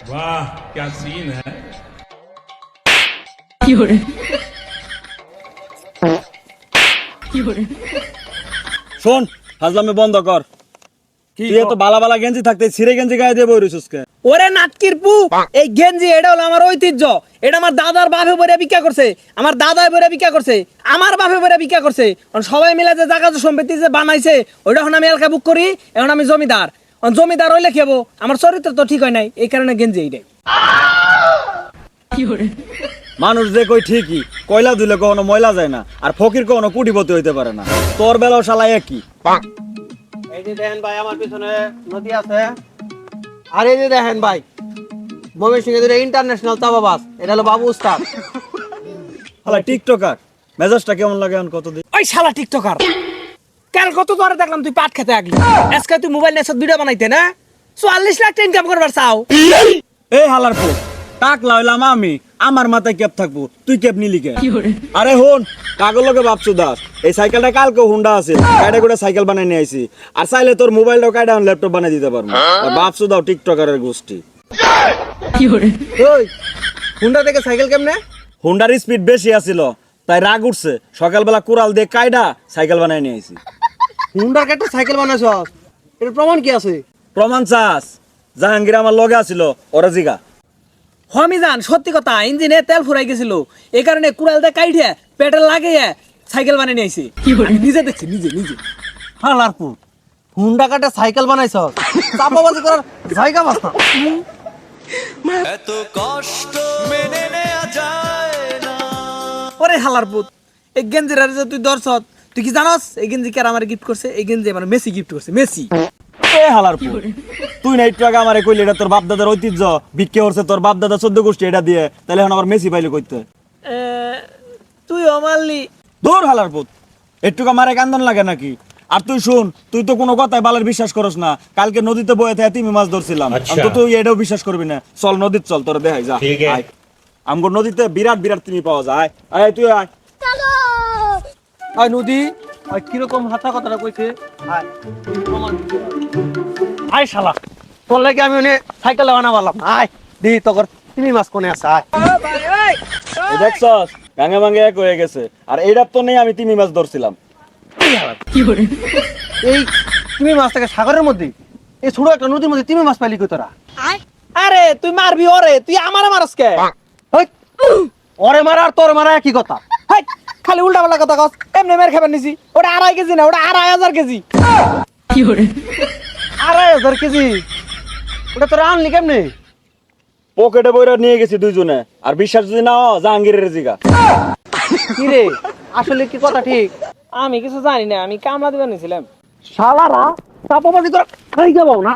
वाह क्या सीन है। শোন, হাজলামি বন্ধ কর। তুই তো বালা বালা গেঞ্জি থাকতে ছিঁড়ে গেঞ্জি গায়ে দিয়ে বই রইছিস কে? ওরে নাটকির পু, এই গেঞ্জি এটা হলো আমার ঐতিহ্য। এটা আমার দাদার বাপে বইরা ভিক্ষা করছে, আমার দাদাই বইরা ভিক্ষা করছে, আমার বাপে বইরা ভিক্ষা করছে। এখন সবাই মিলে যে জায়গা সম্পত্তি যে বানাইছে ওইটা এখন আমি এলাকা বুক করি। এখন আমি জমিদার, এখন জমিদার হইলে খেবো। আমার চরিত্র তো ঠিক হয় নাই, এই কারণে গেঞ্জি এইটাই। মানুষ যে কই ঠিকই, কয়লা দিলে কখনো ময়লা যায় না, আর ফকির কখনো কুটিপতি হইতে পারে না। তোর বেলাও শালা একই। এই যে দেখেন ভাই, আমার পিছনে নদী আছে। আর এই যে দেখেন ভাই, ময়মনসিংহে ইন্টারন্যাশনাল চাপাবাস, এটা হলো বাবু উস্তাদ। শালা টিকটকার, মেজাজটা কেমন লাগে এখন কত দিন? ওই শালা টিকটকার, কাল কত ধরে দেখলাম তুই পাট খেতে আগলি, আজকে তুই মোবাইল নেশাত ভিডিও বানাইতে না ৪৪ লাখ টাকা ইনকাম করবার চাও। এই হালার পো, টাক লাইলাম আমি, আমার মাথায় ক্যাপ থাকবো, তুই ক্যাপ নিলি কে? আরে হন, কাগল লোকে ভাবছু দাস, এই সাইকেলটা কালকে হুন্ডা আছে, কাইডা করে সাইকেল বানাই নিয়ে আইছি। আর চাইলে তোর মোবাইলটাও কাইডা ল্যাপটপ বানাই দিতে পারবো। আর ভাবছু দাও টিকটকারের গোষ্ঠী। ওই হুন্ডা থেকে সাইকেল কেমনে? হুন্ডার স্পিড বেশি আছিল, তাই রাগ উঠছে, সকালবেলা কুড়াল দিয়ে কাইডা সাইকেল বানাই নিয়ে আইছি। হুন্ডার একটা সাইকেল বানাইছ, এর প্রমাণ কি আছে? প্রমাণ চাস? জাহাঙ্গীর আমার লগে আছিল, ওরা জিগা। হমিজান সত্যি কথা, ইঞ্জিনে তেল ফুরাই গেছিল, এই কারণে কুড়াল দিয়ে কাইঠে পেট্রোল লাগিয়ে সাইকেল বানিয়ে নিয়ে আইছি। আমি নিজে দেখছি, নিজে নিজে। হালারপুর, হুন্ডা কাটে সাইকেল বানাইছ, চাপাবাজি করার জায়গা বাস না। এত কষ্ট মেনে নেওয়া যায় না। ওরে হালার পুত, এই গেঞ্জির আর যে তুই দর্শক, তুই কি জানোস এই গেঞ্জি কার আমার গিফট করছে? এই গেঞ্জি আমার মেসি গিফট করছে, মেসি। এ হালার পো, তুই না একটু আগে আমারে কইলি এটা তোর বাপ দাদার ঐতিহ্য, ভিক্ষে করছে তোর বাপ দাদা 14 গোষ্ঠী এটা দিয়ে, তাহলে এখন আবার মেসি পাইলে কইতে? তুই অমারলি। দূর হালার পুত, একটু আমারে কান্দন লাগে নাকি? আর তুই শুন, তুই তো কোনো কথাই বালের বিশ্বাস করস না। কালকে নদীতে বয়ে থেকে তিমি মাছ ধরছিলাম, তো তুই এটাও বিশ্বাস করবি না। চল নদীতে চল, তোরা দেখাই যা। আয়, আমগো নদীতে বিরাট বিরাট তিমি পাওয়া যায়। আয় তুই আয়। আর নদী আর কিরকম হাতা কথাটা কইছে? আয়, প্রমাণ দিতে হবে। আয় শালা, তোর লাগে আমি সাইকেল বানাবালাম। আয় দি তোর তুমি মাছ কোনে আছে? আয় এই দেখছস, গাঙ্গে ভাঙ্গে এক হয়ে গেছে। আর এইটা তো নেই, আমি তিমি মাছ ধরছিলাম। এই তুমি মাছ থেকে সাগরের মধ্যে, এই ছোট একটা নদীর মধ্যে তুমি মাছ পাইলি কই তোরা? আরে তুই মারবি ওরে, তুই আমারে মারস কে? হেই, ওরে মারা আর তোর মারা একই কথা। হাই, খালি উল্টা পাল্টা কথা কস। এমনি মেরে খাবার নিছি, ওটা 2.5 কেজি না, ওটা 2.5 কেজি। 2.5 কেজি? ওটা তোরা আনলি কেমনে? পকেটে বইরা নিয়ে গেছি দুইজনে। আর বিশ্বাস যদি না হয়, জাহাঙ্গীরের জিগা। কি রে, আসলে কি কথা ঠিক? আমি কিছু জানি না, আমি কামলা দিবার নিছিলাম। শালারা চাপাবাজি তোরা খাই যাবো না।